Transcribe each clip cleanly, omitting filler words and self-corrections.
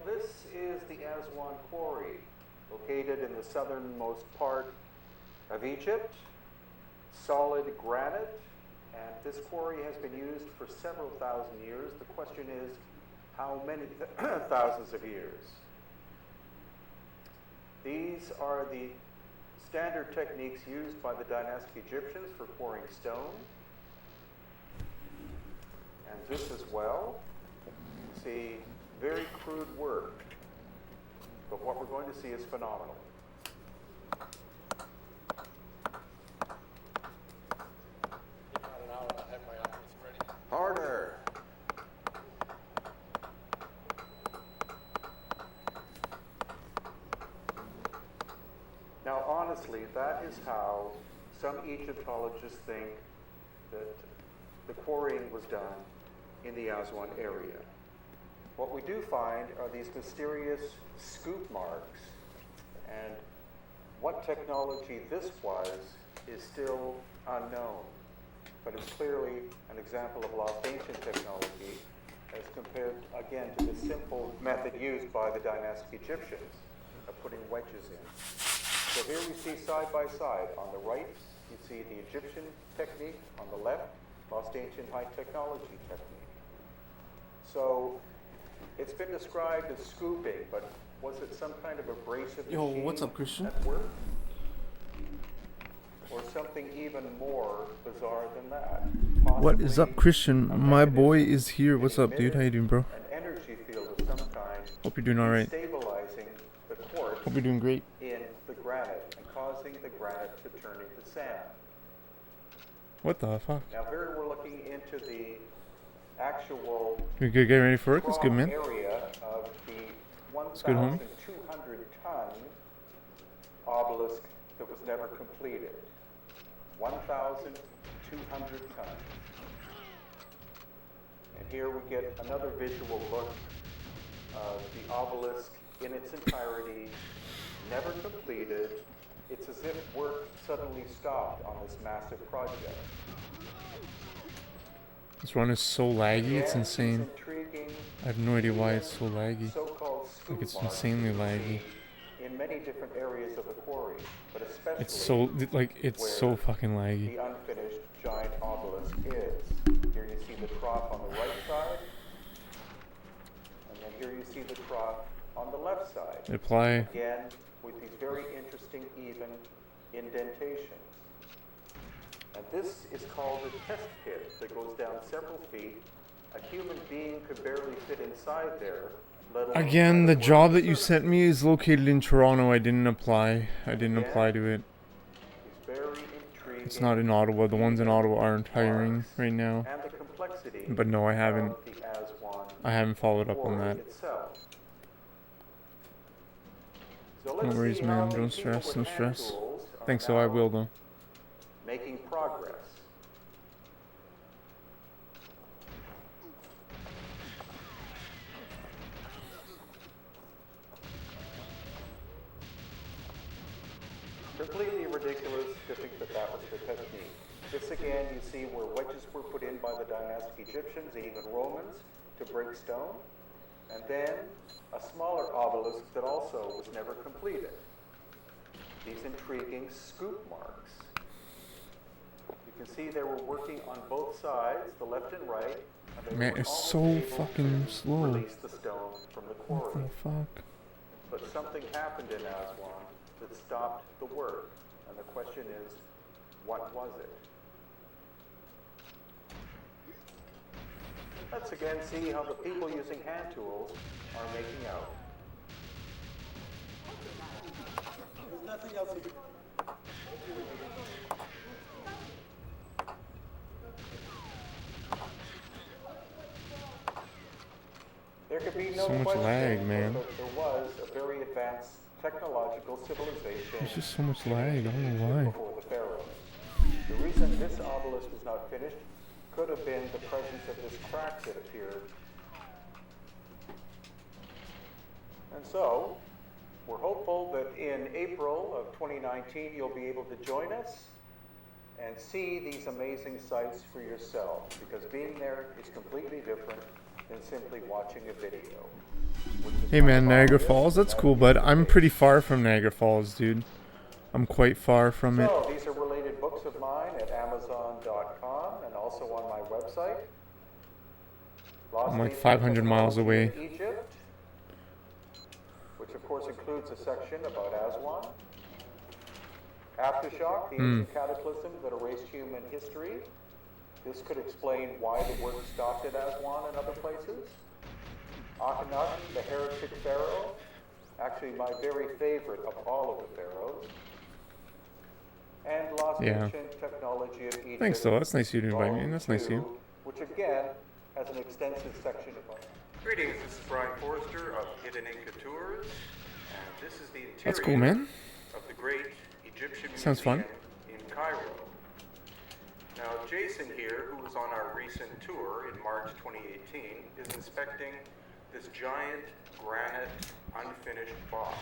this is the Aswan Quarry, located in the southernmost part of Egypt. Solid granite, and this quarry has been used for several thousand years. The question is, how many thousands of years? These are the standard techniques used by the dynastic Egyptians for quarrying stone. And this as well. You see, very crude work, but what we're going to see is phenomenal. Harder. Now, honestly, that is how some Egyptologists think that the quarrying was done in the Aswan area. What we do find are these mysterious scoop marks, and what technology this was is still unknown. But it's clearly an example of lost ancient technology as compared, again, to the simple method used by the dynastic Egyptians of putting wedges in. So here we see side by side. On the right, you see the Egyptian technique. On the left, lost ancient high technology technique. So it's been described as scooping, but was it some kind of abrasive machine what's up, Christian? at work? Or something even more bizarre than that? What is up, Christian? My boy is here. What's up, dude? How you doing, bro? An energy field of some kind. Hope you're doing all right. Stabilizing the quartz Hope you're doing great. in the granite and causing the granite to turn into sand. What the fuck? Now here we're looking into the actual You good? Get ready for work? That's good, man. area of the good, homie. 1,200-ton obelisk that was never completed. 1,200 tons. And here we get another visual look of the obelisk in its entirety, never completed. It's as if work suddenly stopped on this massive project. This run is so laggy, it's Again, insane. it's intriguing. I have no idea why it's so laggy. So-called scoop Like, it's marks insanely you laggy. see in many different areas of the quarry, but especially It's so, like, it's so fucking laggy. the unfinished giant obelisk is. Here you see the trough on the right side, and then here you see the trough on the left side. Apply. Again, with these very interesting even indentations. And this is called a test pit that goes down several feet. A human being could barely fit inside there. Let alone Again, the try to job work that you the sent me is located in Toronto. I didn't apply. I didn't Again, apply to it. It's very intriguing. It's not in Ottawa. The ones in Ottawa aren't hiring right now. And the complexity But no, I haven't. of the Aswan I haven't followed up on quarry that. itself. So No let's worries, see how man. many Don't people stress. with Don't hand stress. tools are Thanks, so I now will, though. making progress. Completely ridiculous to think that that was the technique. This again, you see where wedges were put in by the dynastic Egyptians and even Romans to break stone. And then a smaller obelisk that also was never completed. These intriguing scoop marks. You can see they were working on both sides, the left and right. And they Man, were it's almost so able fucking to slow. release the stone from the What quarry. the fuck? But something happened in Aswan that stopped the work. And the question is, what was it? Let's again see how the people using hand tools are making out. There's nothing else here. There could be no So much question lag, man. that there was a very advanced technological civilization There's just so much lag. I don't know why. before the pharaohs. The reason this obelisk was not finished could have been the presence of this crack that appeared. And so, we're hopeful that in April of 2019 you'll be able to join us and see these amazing sights for yourself, because being there is completely different than simply watching a video. which is Hey kind man, of Niagara obvious, Falls, but that's that cool, is but the I'm case. pretty far from Niagara Falls, dude. I'm quite far from it. So these are related books of mine at Amazon.com and also on my website. Lost I'm like Ancient 500 miles Technology away. in Egypt, which of course includes a section about Aswan. Aftershock, the ancient cataclysm that erased human history. This could explain why the work stopped at Aswan and other places. Akhenaten, the heretic pharaoh, actually my very favorite of all of the pharaohs. And Lost Yeah. Ancient Technology of Egypt. Thanks, though. That's nice of you to invite me. Volume That's nice of 2, you. which again has an extensive section about it. Greetings, this is Brian Forrester of Hidden Inca Tours, and this is the interior That's cool, man. of the great Egyptian Sounds fun. Museum in Cairo. Now, Jason here, who was on our recent tour in March 2018, is inspecting this giant granite unfinished box.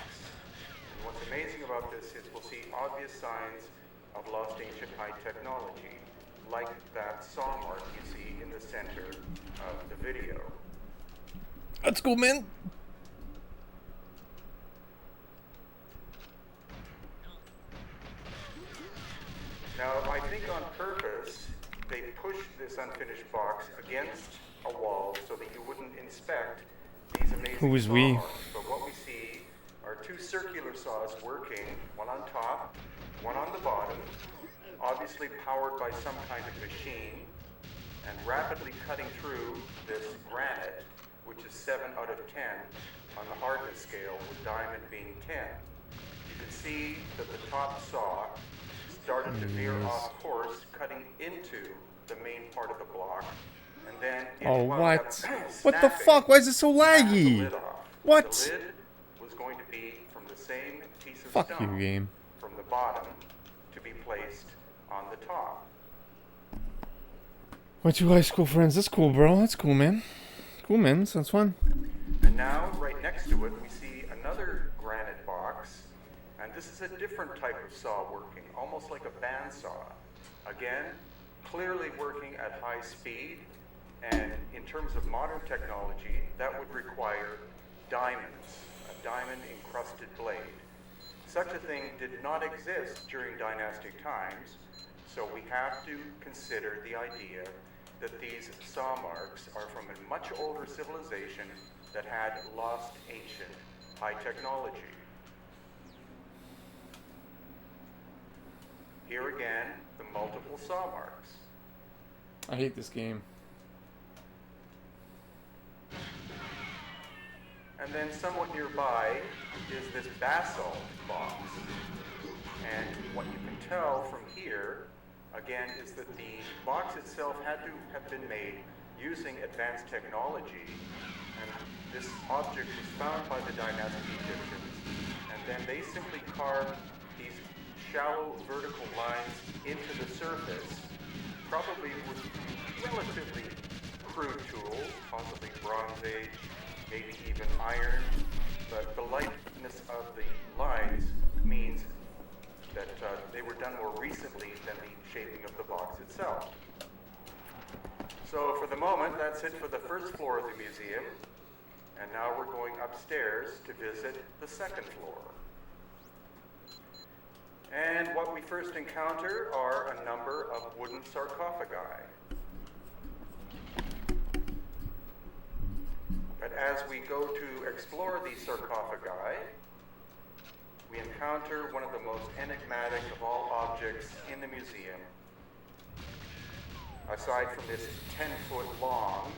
And what's amazing about this is we'll see obvious signs of lost ancient high technology, like that saw mark you see in the center of the video. That's cool, man. Now, I think on purpose, they pushed this unfinished box against a wall so that you wouldn't inspect these amazing Who is saw we? marks. But what we see are two circular saws working, one on top, one on the bottom, obviously powered by some kind of machine, and rapidly cutting through this granite, which is 7 out of 10 on the hardness scale, with diamond being 10. You can see that the top saw started to veer off course, cutting into the main part of the block, and then it Oh, wound what? up What the snapping fuck? Why is it so the laggy? lid off. What? The lid was going to be from the same piece of Fuck you, stone game. from the bottom to be placed on the top. My two high school friends. That's cool, bro. That's cool, man. Cool, man. Sounds fun. And now, right next to it, we see another granite box, and this is a different type of saw working, almost like a bandsaw. Again, clearly working at high speed, and in terms of modern technology, that would require diamonds, a diamond-encrusted blade. Such a thing did not exist during dynastic times, so we have to consider the idea that these saw marks are from a much older civilization that had lost ancient high technology. Here again, the multiple saw marks. I hate this game. And then somewhat nearby is this basalt box. And what you can tell from here, again, is that the box itself had to have been made using advanced technology. And this object was found by the dynastic Egyptians, and then they simply carved these shallow vertical lines into the surface, probably with relatively crude tools, possibly Bronze Age, maybe even iron, but the lightness of the lines means that they were done more recently than the shaping of the box itself. So for the moment, that's it for the first floor of the museum, and now we're going upstairs to visit the second floor. And what we first encounter are a number of wooden sarcophagi. But as we go to explore these sarcophagi, we encounter one of the most enigmatic of all objects in the museum. Aside from this 10-foot long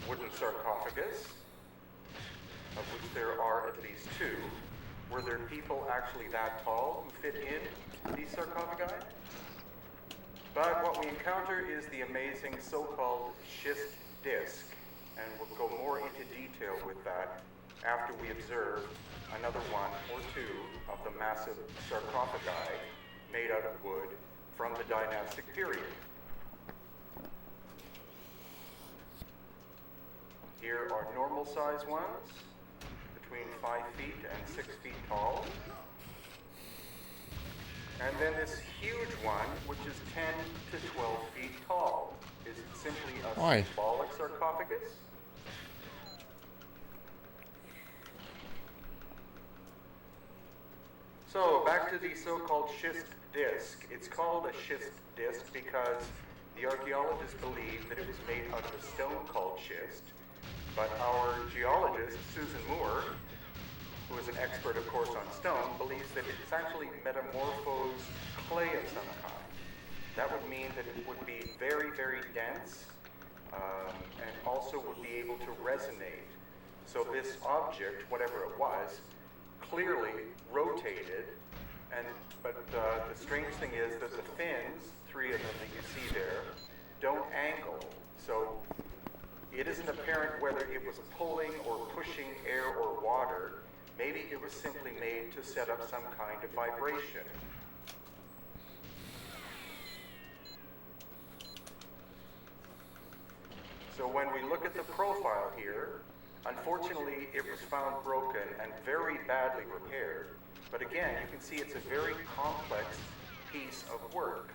wooden sarcophagus, of which there are at least two, were there people actually that tall who fit in these sarcophagi? But what we encounter is the amazing so-called schist disc, and we'll go more into detail with that after we observe another one or two of the massive sarcophagi made out of wood from the dynastic period. Here are normal size ones, between 5 feet and 6 feet tall. And then this huge one, which is 10 to 12 feet tall. Is it simply a Why? symbolic sarcophagus? So back to the so-called schist disc. It's called a schist disc because the archaeologists believe that it was made out of a stone called schist, but our geologist, Susan Moore, who is an expert, of course, on stone, believes that it's actually metamorphosed clay of some kind. That would mean that it would be very, very dense, and also would be able to resonate. So this object, whatever it was, clearly rotated, but the strange thing is that the fins, 3 of them that you see there, don't angle. So it isn't apparent whether it was pulling or pushing air or water. Maybe it was simply made to set up some kind of vibration. So when we look at the profile here, unfortunately it was found broken and very badly repaired. But again, you can see it's a very complex piece of work.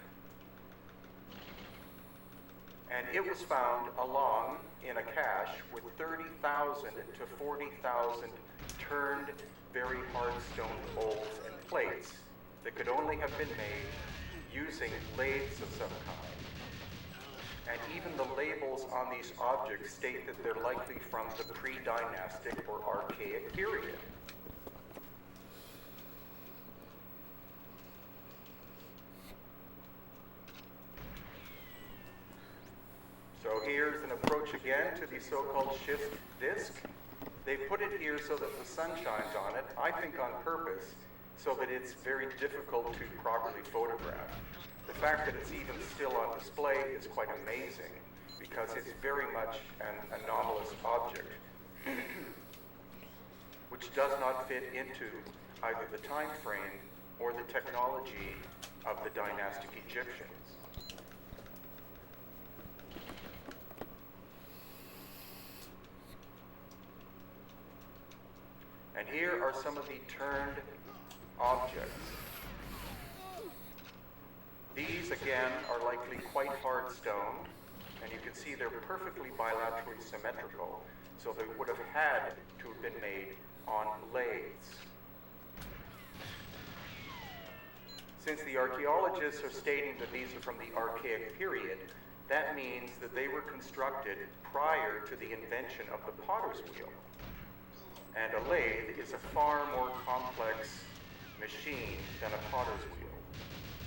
And it was found along in a cache with 30,000 to 40,000 turned very hard stone bowls and plates that could only have been made using lathes of some kind. And even the labels on these objects state that they're likely from the pre-dynastic or archaic period. So here's an approach again to the so-called schist disc. They put it here so that the sun shines on it, I think on purpose, so that it's very difficult to properly photograph. The fact that it's even still on display is quite amazing because it's very much an anomalous object which does not fit into either the time frame or the technology of the dynastic Egyptians. And here are some of the turned objects. These, again, are likely quite hard stone, and you can see they're perfectly bilaterally symmetrical, so they would have had to have been made on lathes. Since the archaeologists are stating that these are from the archaic period, that means that they were constructed prior to the invention of the potter's wheel. And a lathe is a far more complex machine than a potter's wheel.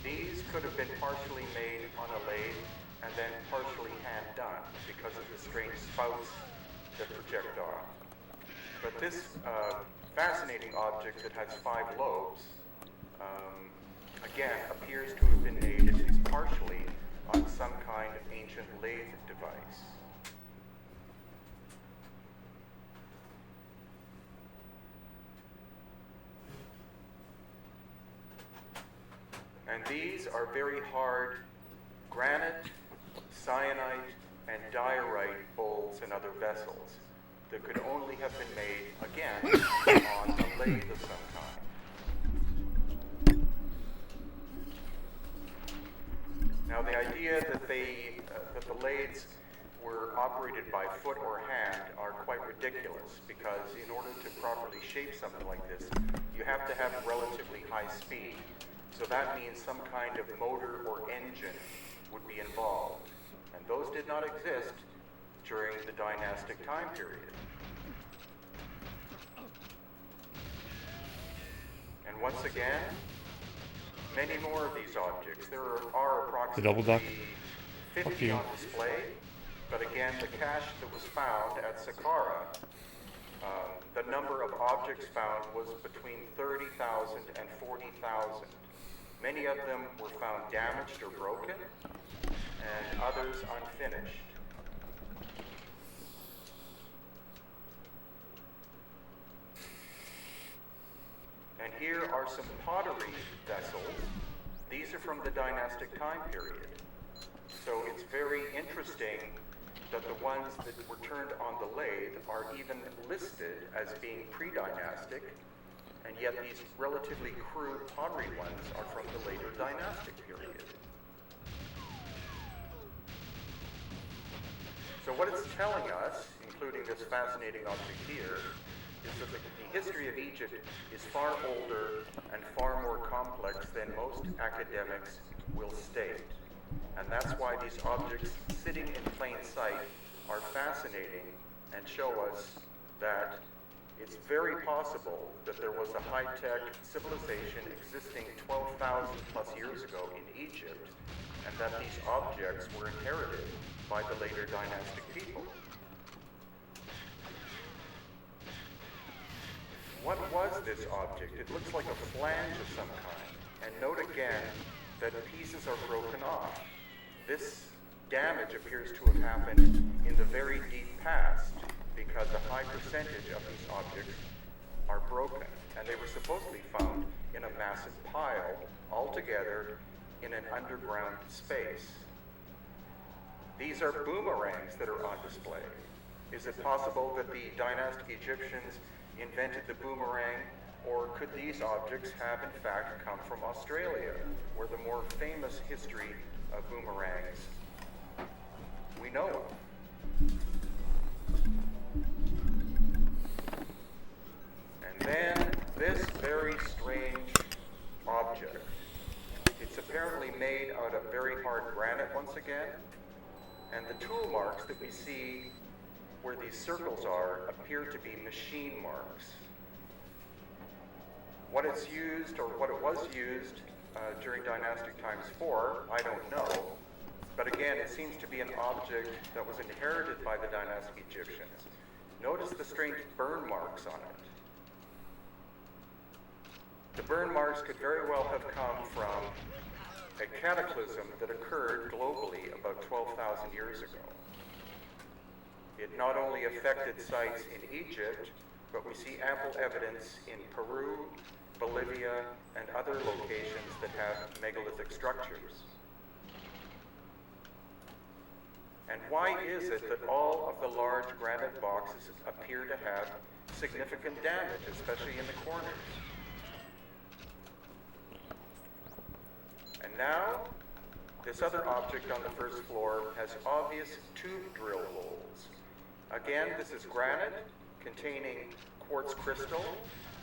These could have been partially made on a lathe and then partially hand done because of the strange spouts that project off. But this fascinating object that has 5 lobes, again, appears to have been made at least partially on some kind of ancient lathe device. And these are very hard granite, cyanite, and diorite bowls and other vessels that could only have been made, again, on a lathe of some kind. Now, the idea that that the lathes were operated by foot or hand are quite ridiculous because in order to properly shape something like this, you have to have relatively high speed. So that means some kind of motor or engine would be involved. And those did not exist during the dynastic time period. And once again, many more of these objects. There are approximately 50 on display. But again, the cache that was found at Saqqara, the number of objects found was between 30,000 and 40,000. Many of them were found damaged or broken, and others unfinished. And here are some pottery vessels. These are from the dynastic time period. So it's very interesting that the ones that were turned on the lathe are even listed as being pre-dynastic, and yet these relatively crude pottery ones are from the later dynastic period. So what it's telling us, including this fascinating object here, is that the history of Egypt is far older and far more complex than most academics will state. And that's why these objects sitting in plain sight are fascinating and show us that it's very possible that there was a high-tech civilization existing 12,000 plus years ago in Egypt, and that these objects were inherited by the later dynastic people. What was this object? It looks like a flange of some kind. And note again that pieces are broken off. This damage appears to have happened in the very deep past because a high percentage of these objects are broken. And they were supposedly found in a massive pile all together in an underground space. These are boomerangs that are on display. Is it possible that the dynastic Egyptians invented the boomerang, or could these objects have in fact come from Australia, where the more famous history of boomerangs we know of? And then this very strange object. It's apparently made out of very hard granite once again, and the tool marks that we see where these circles are appear to be machine marks. What it's used, or what it was used during dynastic times for, I don't know. But again, it seems to be an object that was inherited by the dynastic Egyptians. Notice the strange burn marks on it. The burn marks could very well have come from a cataclysm that occurred globally about 12,000 years ago. It not only affected sites in Egypt, but we see ample evidence in Peru, Bolivia, and other locations that have megalithic structures. And why is it that all of the large granite boxes appear to have significant damage, especially in the corners? And now, this other object on the first floor has obvious tube drill holes. Again, this is granite containing quartz crystal.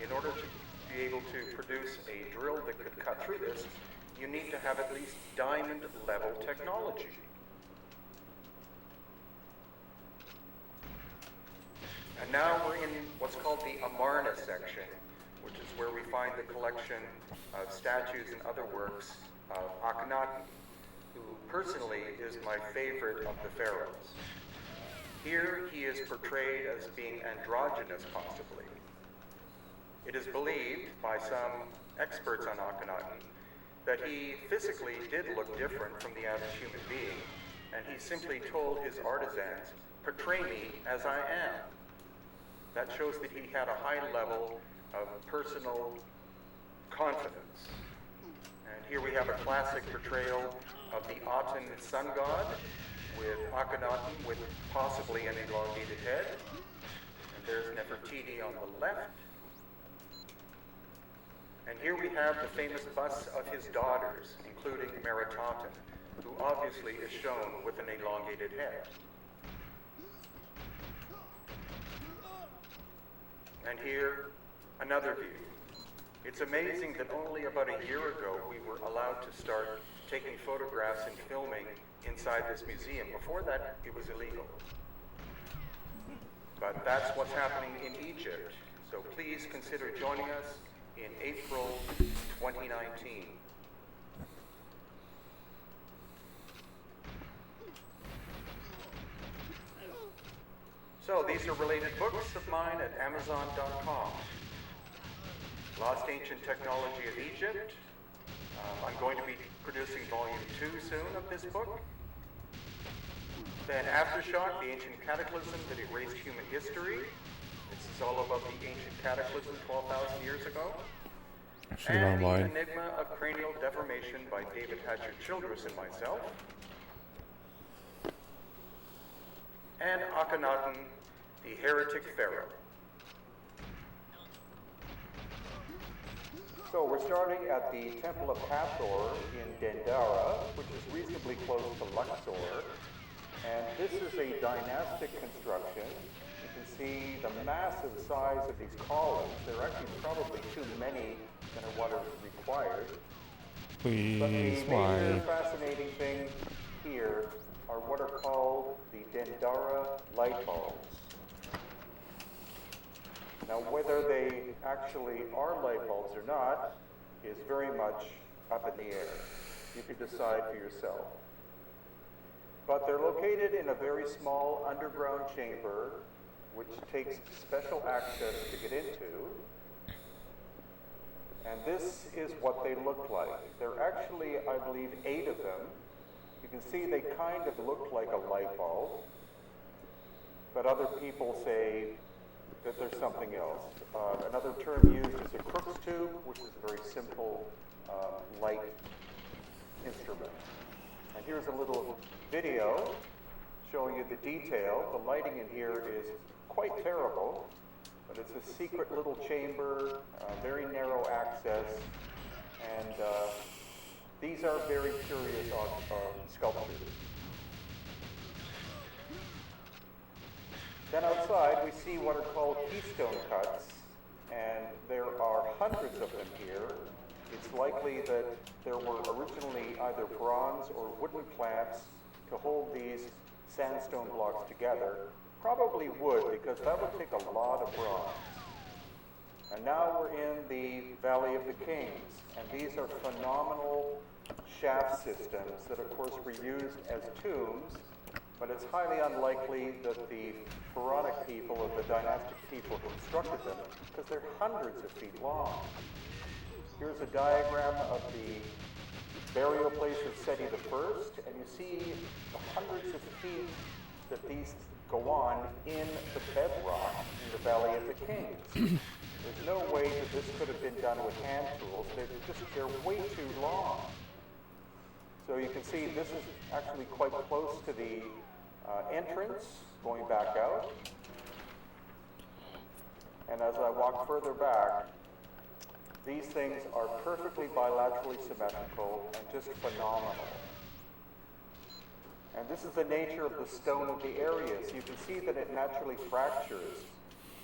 In order to be able to produce a drill that could cut through this, you need to have at least diamond level technology. And now we're in what's called the Amarna section, which is where we find the collection of statues and other works of Akhenaten, who personally is my favorite of the pharaohs. Here he is portrayed as being androgynous, possibly. It is believed by some experts on Akhenaten that he physically did look different from the average human being, and he simply told his artisans, "Portray me as I am." That shows that he had a high level of personal confidence. And here we have a classic portrayal of the Aten sun god, with Akhenaten with possibly an elongated head. And there's Nefertiti on the left. And here we have the famous busts of his daughters, including Meritaten, who obviously is shown with an elongated head. And here, another view. It's amazing that only about a year ago we were allowed to start taking photographs and filming inside this museum. Before that, it was illegal. But that's what's happening in Egypt. So please consider joining us in April 2019. So these are related books of mine at Amazon.com. Lost Ancient Technology of Egypt. I'm going to be producing volume 2 soon of this book. Then Aftershock, the Ancient Cataclysm that erased human history. This is all about the ancient cataclysm 12,000 years ago. And The Enigma of Cranial Deformation by David Hatcher Childress and myself. And Akhenaten, the Heretic Pharaoh. So we're starting at the Temple of Hathor in Dendera, which is reasonably close to Luxor. And this is a dynastic construction you can see the massive size of these columns. There are actually probably too many than what are required. But the Please, major why? fascinating thing here are what are called the Dendara light bulbs. Now, whether they actually are light bulbs or not is very much up in the air. You can decide for yourself. But they're located in a very small underground chamber, which takes special access to get into. And this is what they look like. There are actually, I believe, 8 of them. You can see they kind of look like a light bulb, but other people say that there's something else. Another term used is a Crookes tube, which is a very simple light instrument. And here's a little video showing you the detail. The lighting in here is quite terrible, but it's a secret little chamber, very narrow access, and these are very curious sculptures. Then outside we see what are called keystone cuts, and there are hundreds of them here. It's likely that there were originally either bronze or wooden clamps to hold these sandstone blocks together. Probably wood, because that would take a lot of bronze. And now we're in the Valley of the Kings, and these are phenomenal shaft systems that of course were used as tombs, but it's highly unlikely that the pharaonic people or the dynastic people constructed them, because they're hundreds of feet long. Here's a diagram of the burial place of Seti I, and you see the hundreds of feet that these go on in the bedrock in the Valley of the Kings. There's no way that this could have been done with hand tools. They're way too long. So you can see this is actually quite close to the entrance going back out. And as I walk further back, these things are perfectly bilaterally symmetrical and just phenomenal. And this is the nature of the stone of the area. So you can see that it naturally fractures.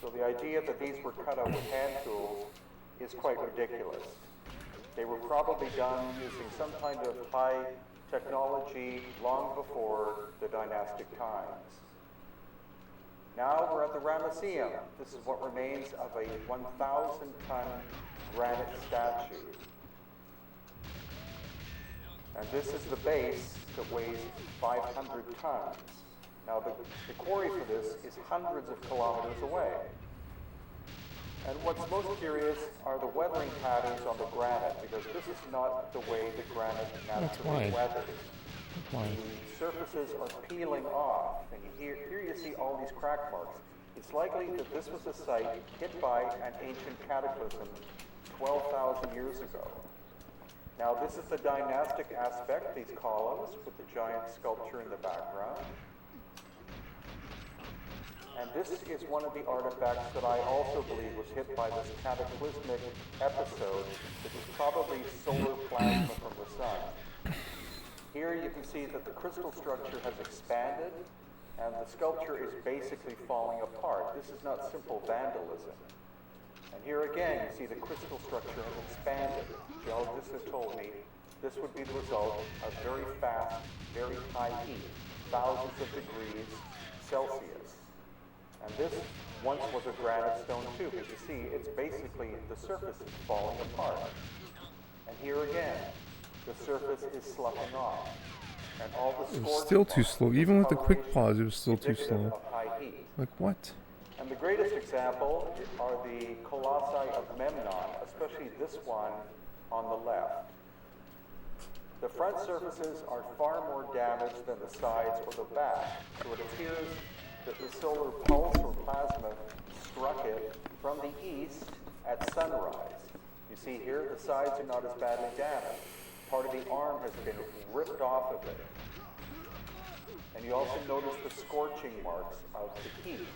So the idea that these were cut out with hand tools is quite ridiculous. They were probably done using some kind of high technology long before the dynastic times. Now we're at the Ramesseum. This is what remains of a 1,000-ton granite statue. And this is the base that weighs 500 tons. Now the quarry for this is hundreds of kilometers away. And what's most curious are the weathering patterns on the granite, because this is not the way the granite naturally weathers. The surfaces are peeling off, and here you see all these crack marks. It's likely that this was a site hit by an ancient cataclysm 12,000 years ago. Now this is the dynastic aspect, these columns with the giant sculpture in the background. And this is one of the artifacts that I also believe was hit by this cataclysmic episode, which is probably solar plasma from the sun. Here you can see that the crystal structure has expanded, and the sculpture is basically falling apart. This is not simple vandalism. And here again, you see the crystal structure has expanded. Geologists have told me this would be the result of very fast, very high heat, thousands of degrees Celsius. And this once was a granite stone too, but you see, it's basically, the surface is falling apart. And here again, the surface is sloughing off. And all the It was still too slow. Even with the quick pause, it was still too indicative slow. of high heat. Like, what? And the greatest example are the colossi of Memnon, especially this one on the left. The front surfaces are far more damaged than the sides or the back, so it appears that the solar pulse or plasma struck it from the east at sunrise. You see here, the sides are not as badly damaged. Part of the arm has been ripped off of it. And you also notice the scorching marks of the heat.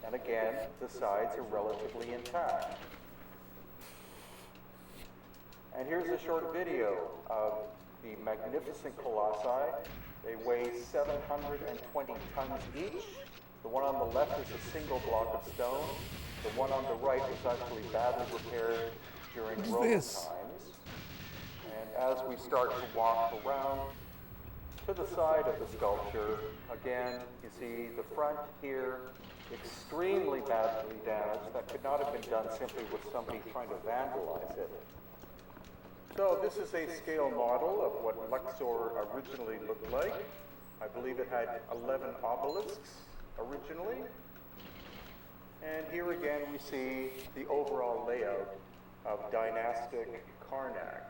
And again, the sides are relatively intact. And here's a short video of the magnificent colossi. They weigh 720 tons each. The one on the left is a single block of stone. The one on the right was actually badly repaired during Roman times. And as we start to walk around to the side of the sculpture, again, you see the front here, extremely badly damaged. That could not have been done simply with somebody trying to vandalize it. So this is a scale model of what Luxor originally looked like. I believe it had 11 obelisks originally. And here again we see the overall layout of dynastic Karnak.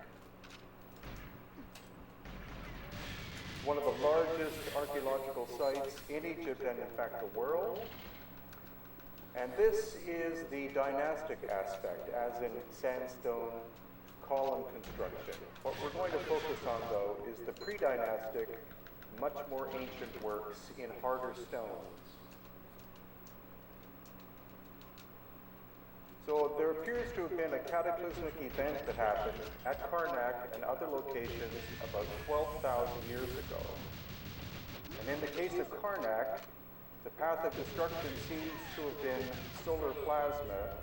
One of the largest archaeological sites in Egypt and in fact the world. And this is the dynastic aspect, as in sandstone column construction. What we're going to focus on, though, is the pre-dynastic, much more ancient works in harder stones. So there appears to have been a cataclysmic event that happened at Karnak and other locations about 12,000 years ago. And in the case of Karnak, the path of destruction seems to have been solar plasma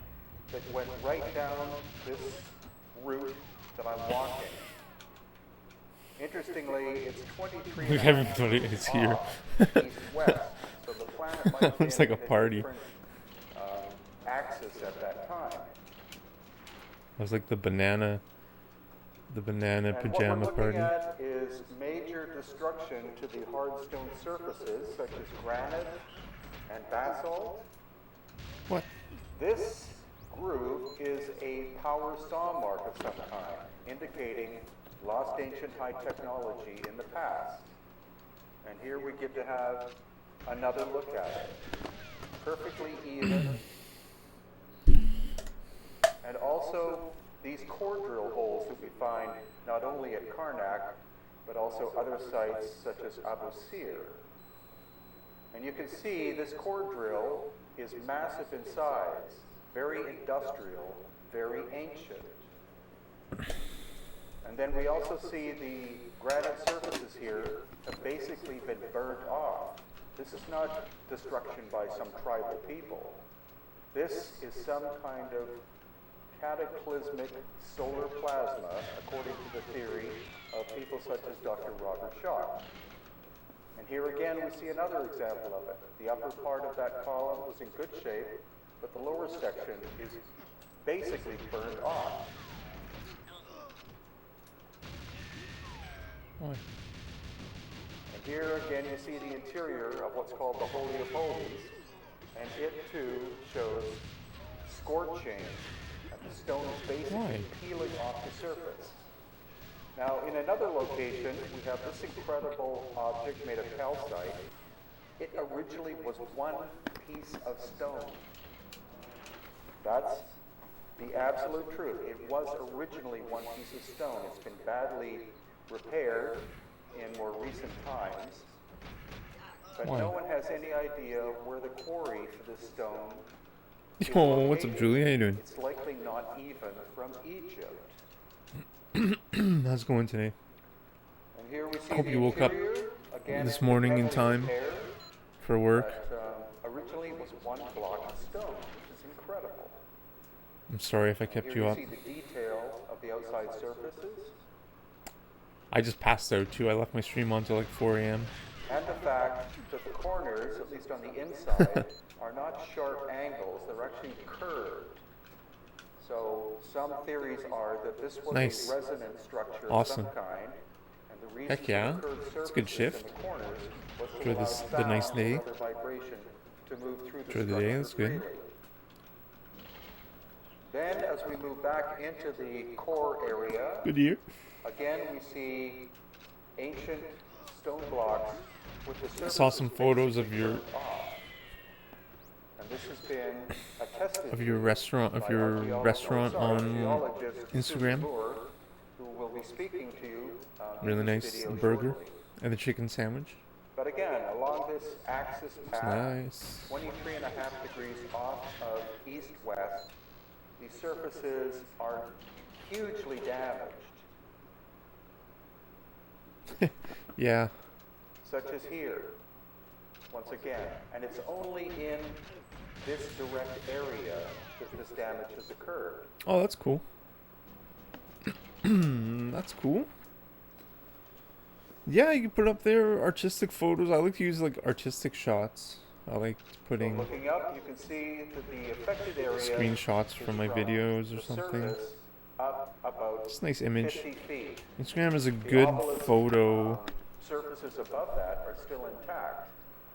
that went right down this route that I'm walking. Interestingly, it's 23 We haven't thought it's here. east-west, so the planet might have It's been like a at party. different, axis at that time. It was like the banana And pajama what we're looking party. at is major destruction to the hard stone surfaces, such as granite and basalt. What? This groove is a power saw mark of some kind, indicating lost ancient high technology in the past. And here we get to have another look at it. Perfectly even. And also these core drill holes that we find not only at Karnak, but also other sites such as Abu Sir. And you can see this core drill is massive in size, very industrial, very ancient. And then we also see the granite surfaces here have basically been burnt off. This is not destruction by some tribal people. This is some kind of cataclysmic solar plasma, according to the theory of people such as Dr. Robert Shaw. And here again we see another example of it. The upper part of that column was in good shape, but the lower section is basically burned off. Why? And here again you see the interior of what's called the Holy of Holies, and it too shows scorching, and the stone is basically peeling off the surface. Now in another location we have this incredible object made of calcite. It originally was one piece of stone. That's the absolute truth. It was originally one piece of stone. It's been badly repaired in more recent times. But no one has any idea where the quarry for this stone is Oh, what's up, located. Julie? How you doing? It's likely not even from Egypt. How's it going today? And here we see Hope the you woke up interior. Again, this it's morning in heavily time repaired, for work. but originally it was one block of stone, which is incredible. I'm sorry if I kept Here you you up. see the detail of the outside surfaces, I just passed out too. I left my stream on till like 4 a.m. and the fact that the corners, at least on the inside, are not sharp angles, they're actually curved. So some theories are that this was Nice. a resonant structure Awesome. of some kind, and the reason Heck yeah. for the curved It's a good surfaces shift. in the corners was to For allow this- the nice sound day. or other vibration to move through the For the day, structure that's good. freely. Then, as we move back into the core area, Good year. again we see ancient stone blocks with the surfaces saw some photos of basically your- burnt off. And this has been attested Of your to restaurant, of by your restaurant on archaeologist Instagram. Susan, who will be speaking to you in Really this nice. video The burger shortly. and the chicken sandwich. But again, along this axis It's path, nice. 23.5 degrees off of east-west, these surfaces are hugely damaged, Yeah. such as here. once again. And it's only in this direct area that this damage has occurred. Oh, that's cool. That's cool. Yeah, you can put up there artistic photos. I like to use like artistic shots. I like So putting looking up, you can see that the affected area screenshots is from my from videos or the something. surface up about It's a nice image. 50 feet. Instagram is a The good obelisk, photo surfaces above that are still intact,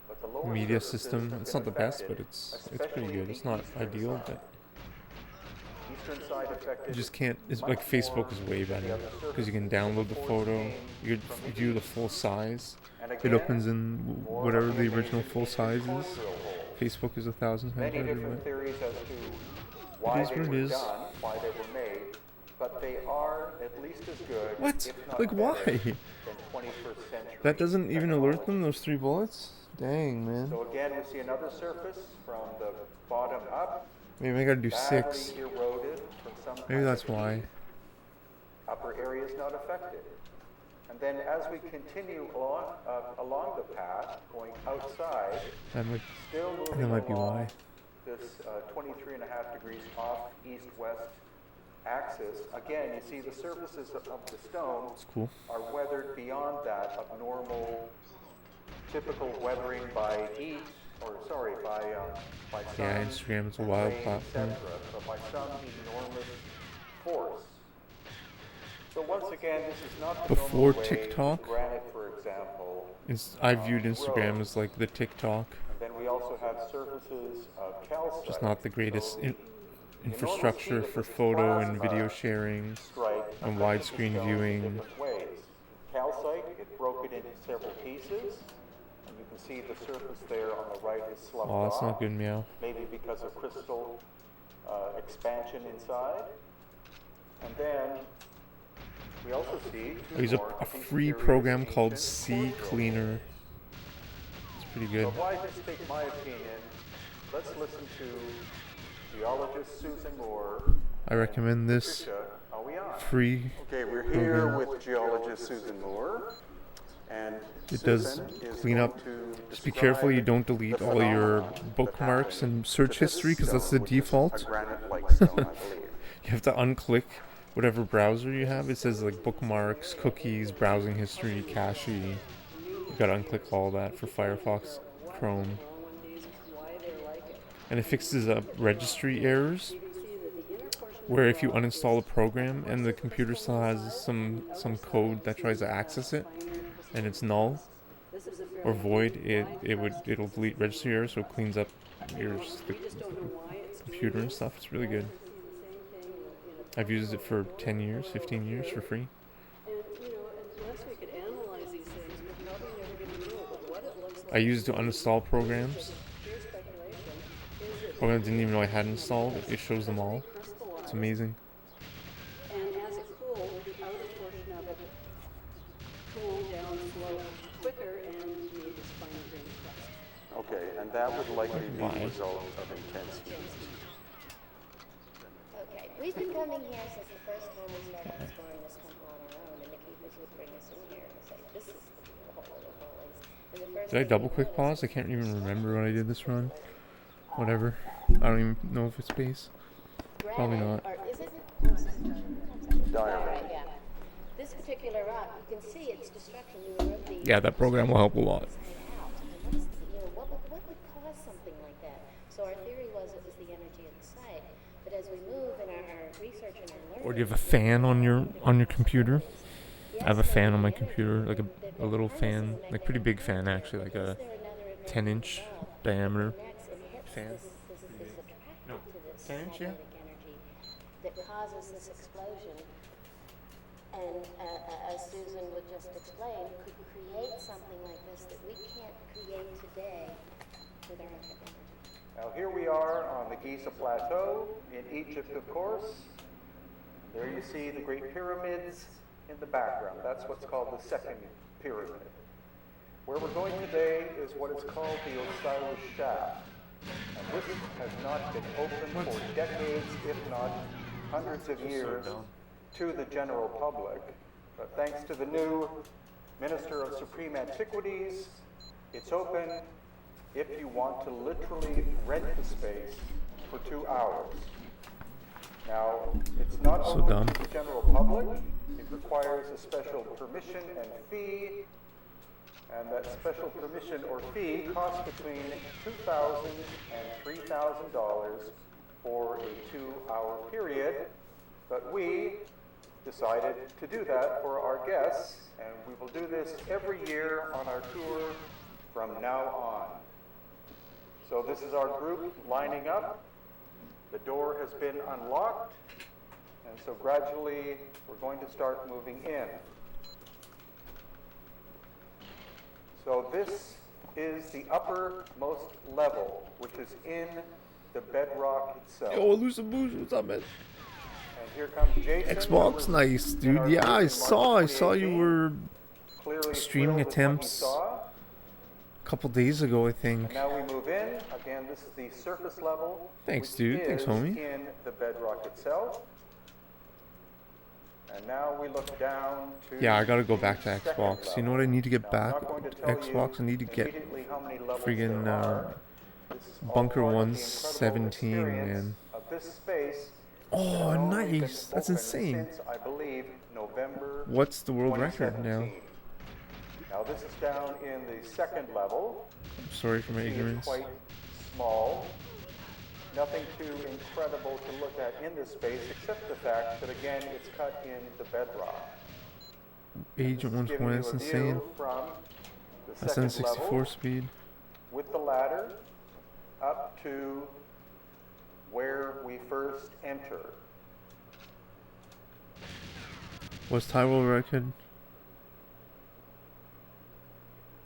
but the lower media surfaces system. have It's been not the best, affected, but it's especially pretty good. the It's not eastern ideal, side. but Eastern side affected you just can't. It's much like Facebook more is way than the better other because you can surfaces. download the force photo. came You from could the view the east. full size. And It again, opens in more whatever of the image original is full in size core is. drill holes. Facebook is 1,000 times Many better, different but theories as to why is they what it were is. done, why they were made, but they are at least as good, what? if not Like better, why? than 21st century That doesn't even alert them. technology. Those 3 bullets. Dang, man. So again, we see another surface from the bottom up, Maybe I gotta do badly 6. eroded from some Maybe kind that's of why. heat. Upper areas not affected. And then as we continue along the path, going outside, That might, still that moving might be along why. this 23.5 degrees off east-west axis, again, you see the surfaces of the stone It's cool. are weathered beyond that of normal, typical weathering by heat, or sorry, by sun, Yeah, Instagram is a and wild rain, platform. etc. So by some enormous force. So once again, this is not the Before normal way TikTok, granite, for example. I viewed Instagram Grows. as like the TikTok. And then we also have surfaces of calcite. Just not the greatest So infrastructure for photo and video sharing and widescreen viewing. Ways. Calcite, it broke it into several pieces, and you can see the surface there on the right is sloughed Oh, that's off, not good, meow. maybe because of crystal expansion inside. And then we also see I use a free program called Sea Cleaner. It's pretty good. So if I just take my opinion, let's listen to geologist Susan Moore. I recommend this Patricia, are we on? free Okay, we're here program. with geologist Susan Moore, and It does Susan is clean going up. to Just be careful you don't describe delete the all your phenomenon bookmarks that and happened search to this history because that's the stone, which is default. a granite-like stone, I believe. You have to unclick whatever browser you have. It says like bookmarks, cookies, browsing history, cache. You gotta unclick all that for Firefox, Chrome. And it fixes up registry errors where if you uninstall a program and the computer still has some code that tries to access it and it's null or void, it'll delete registry errors, so it cleans up the computer and stuff. It's really good. I've used it for 10 years, 15 years for free. I used it to uninstall programs. Programs I didn't even know I had installed. It shows them all. It's amazing. And as it cooled, the outer portion of it cooled down slow, quicker, and made this finer grained crust. Okay, and that would likely be Why? the result of intense heat. Okay, we've been coming here since the first time we started exploring this temple on our own, and the keepers would bring us in here and say, this is the Holy of Holies. And the first Did I thing double we click noticed pause? I can't even remember when I did this run. Whatever. I don't even know if it's space. Probably not. Or is it? I'm sorry. Diorite, yeah. This particular rock, you can see its destruction. You wrote the Yeah, that program will help a lot. what would cause something like that? So our theory was it was the energy of the site. But as we move in our research and our learning, Or do you have a fan on your computer? I have a fan on my computer, like a little fan, like pretty big fan actually, like a 10-inch diameter fan. No, 10-inch, yeah. energy that causes this explosion, and as Susan would just explain, could create something like this that we can't create today with our own technology. Now here we are on the Giza Plateau in Egypt, of course. There you see the Great Pyramids in the background. That's what's called the second pyramid. Where we're going today is what is called the Osiris Shaft. And this has not been open for decades, if not hundreds of years, to the general public. But thanks to the new Minister of Supreme Antiquities, it's open if you want to literally rent the space for 2 hours. Now, it's not So open dumb. to the general public. It requires a special permission and fee, and that special permission or fee costs between $2,000 and $3,000 for a 2-hour period. But we decided to do that for our guests, and we will do this every year on our tour from now on. So this is our group lining up. The door has been unlocked, and so gradually we're going to start moving in. So this is the uppermost level, which is in the bedrock itself. Yo, Elusive Boosh, what's up, man? And here comes Jason. Xbox, nice, dude. Yeah, I saw you were streaming attempts a couple days ago, I think. And now we move in. Again, this is the surface level. Thanks, which dude. Thanks, is homie. In the bedrock itself. And now we look down to Yeah, I gotta go back to the second Xbox. You know level. what I need to get Now, back? I'm not going to tell Xbox, I you need to get immediately how many levels friggin' there are. This is all Bunker part of the 117, incredible experience man. of this space Oh, that has only been nice. That's open insane. Since, I believe, November What's the world record now? 2017. Now this is down in the second level. Sorry for my You see it's ignorance. quite small. Nothing too incredible to look at in this space, except the fact that again it's cut in the bedrock. Agent This is giving 120, you that's a insane. view from the That's second in 64 level speed. with the ladder up to where we first enter. What's Thai world record?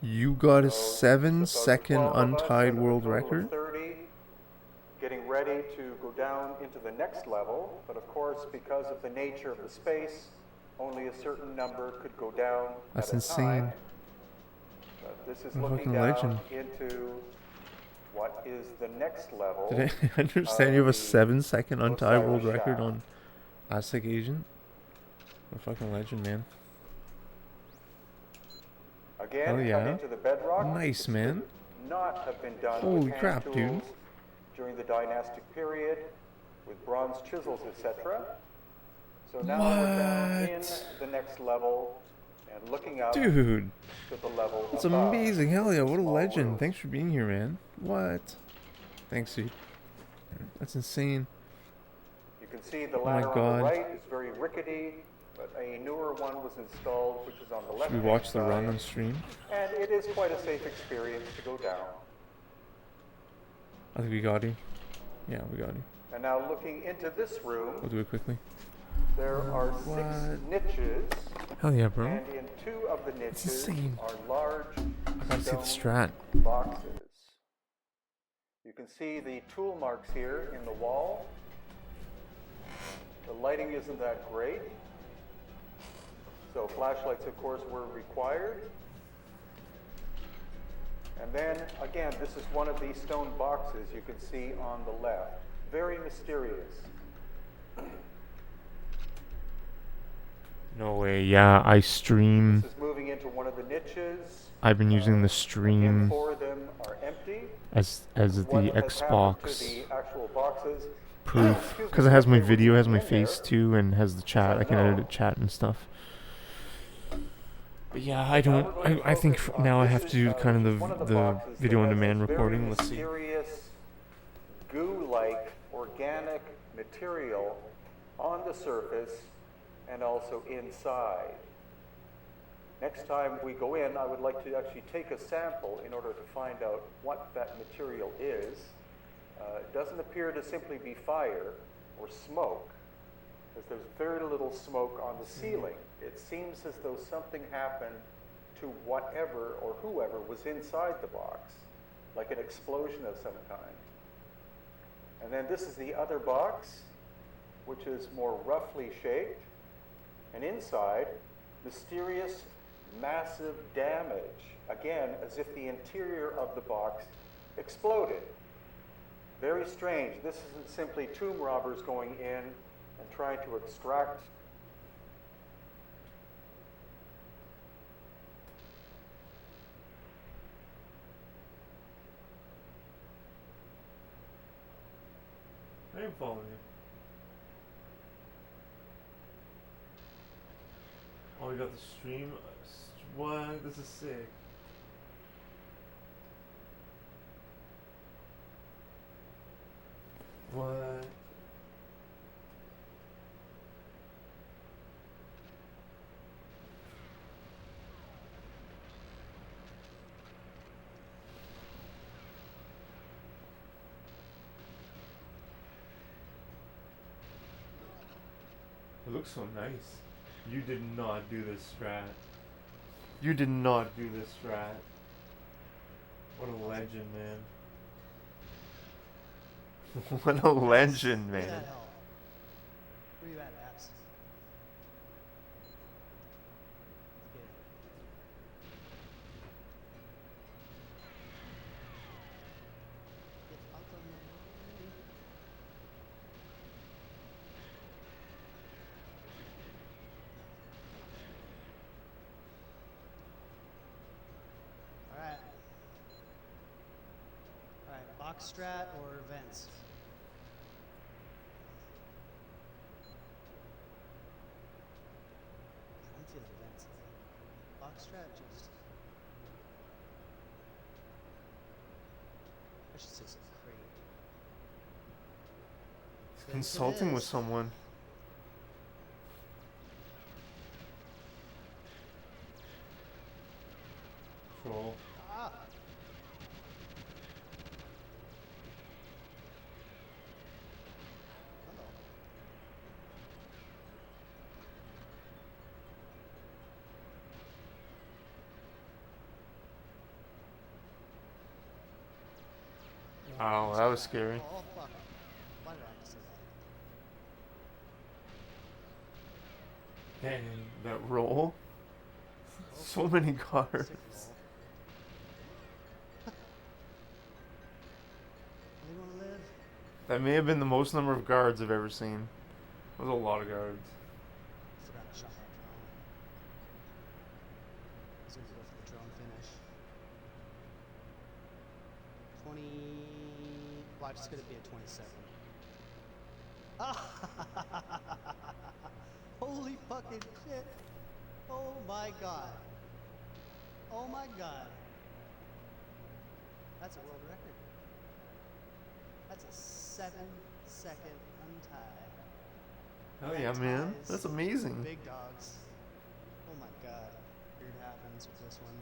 You got a So, 7-second 12 of us untied out of a world total of record? 30, getting ready to go down into the next level, but of course, because of the nature of the space, only a certain number could go down That's at a insane. time. But this is What a looking fucking down legend. into what is the next level. Did I understand you have a of the 7-second untied Osiris world record shaft. on Aztec Agent? What a fucking legend, man. Again, Hell cut yeah. into the bedrock. Nice, This man. could not have been done Holy with hand crap, tools dude. during the dynastic period with bronze chisels, etc. So now we're down in What? the next level and looking up Dude, to the level that's above. amazing. Hell yeah, what a Small legend. room. Thanks for being here, man. What? Thanks, dude. That's insane. You can see the my ladder on God. the right is very rickety, but a newer one was installed, which is on the left. Should we watch the run on stream? And it is quite a safe experience to go down. I think we got you. Yeah, we got you. And now looking into this room, We'll do it quickly. there are What? 6 niches. Hell yeah, bro. And in 2 of the niches insane. are large I gotta see the stone strat. boxes. You can see the tool marks here in the wall. The lighting isn't that great, so flashlights, of course, were required. And then, again, this is one of these stone boxes you can see on the left. Very mysterious. No way. Yeah, I stream. This is moving into one of the niches. I've been using the Again, stream 4 of them are empty. as What the has happened to Xbox the actual boxes? proof, Excuse me, because it has my they were video, has my in there. face too, and has the chat. I can No. edit it, chat and stuff. But yeah, I don't. I think now I have to do kind of the video on demand recording. Let's see. Mysterious goo-like organic material on the surface and also inside. Next time we go in, I would like to actually take a sample in order to find out what that material is. It doesn't appear to simply be fire or smoke, because there's very little smoke on the ceiling. It seems as though something happened to whatever or whoever was inside the box, like an explosion of some kind. And then this is the other box, which is more roughly shaped. And inside, mysterious, massive damage. Again, as if the interior of the box exploded. Very strange. This isn't simply tomb robbers going in and trying to extract I am following you. Oh, we got the stream. What? This is sick. What? It looks so nice. You did not do this strat. You did not do this strat. What a legend, man. What a legend, Where that man. hell? Where you at, Maps? Let's get it. Get out of my way. Alright. Alright, box strat or vents? I'm feeling vents. Box strat just. I should say some crate. Vents it Consulting with is. someone. Troll. Ah! Uh-oh. Wow, that was scary. Oh, fuck. Why did I have to say that? Dang, that roll. So many cards. Sick roll. They wanna live? That may have been the most number of guards I've ever seen. That was a lot of guards. Forgot I shot that drone. I was gonna go for the drone finish. 20. Well, I'm just gonna be at 27. Holy fucking shit! Oh my god. Oh my god. That's a world record. That's a 7-second untie. Hell yeah, man. That's amazing. Big dogs. Oh my god. Weird happens with this one.